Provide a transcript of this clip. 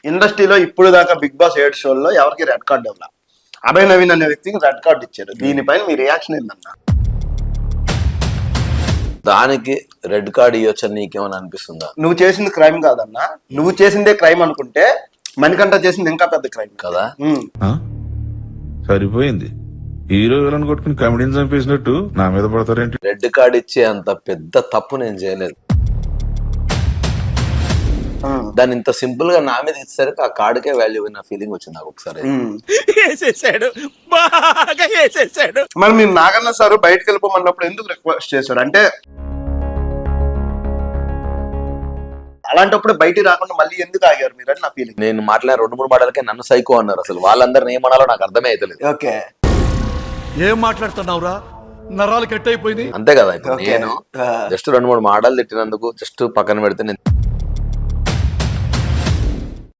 ఇండస్ట్రీలో ఇప్పుడు దాకా బిగ్ బాస్ 7 షోల్లో ఎవరికి రెడ్ కార్డ్ ఇవ్వాల, అభయ్ నవీన్ అనే వ్యక్తికి రెడ్ కార్డ్ ఇచ్చారు. దీనిపైన మీ రియాక్షన్ ఏందన్నా? దానికి రెడ్ కార్డ్ ఇవ్వచ్చని నీకేమని అనిపిస్తుందా? నువ్వు చేసింది క్రైమ్ కాదన్నా, నువ్వు చేసిందే క్రైమ్ అనుకుంటే మణికంఠ చేసింది ఇంకా పెద్ద క్రైమ్ కదా. సరిపోయింది, హీరో విలన్ కొట్టుకుని కమెడీని చంపేసినట్టు నా మీద పడతారేంటి? రెడ్ కార్డ్ ఇచ్చే అంత పెద్ద తప్పు నేను చేయలేదు. దాన్ని ఇంత సింపుల్ గా నా మీద ఇచ్చేసరికి ఆ కార్డుకే వాల్యూ అయిన ఫీలింగ్ వచ్చింది నాకు ఒకసారి. మరి మీరు నాగన్న సార్ బయటకు వెళ్ళిపోమన్నప్పుడు ఎందుకు రిక్వెస్ట్ చేశారు అంటే, అలాంటప్పుడు బయటికి రాకుండా మళ్ళీ ఎందుకు ఆగారు మీరు అని నా ఫీలింగ్. నేను మాట్లాడిన 2-3 మాటలకే నన్ను సైకో అన్నారు. అసలు వాళ్ళందరిని ఏమనాలో నాకు అర్థమే అవుతలేదు. ఓకే, ఏం మాట్లాడుతున్నావురా, నరాలు కట్ అయిపోయింది అంతే కదా. ఇప్పుడు నేను జస్ట్ 2-3 మాటలు తిట్టినందుకు జస్ట్ పక్కన పెడితే నేను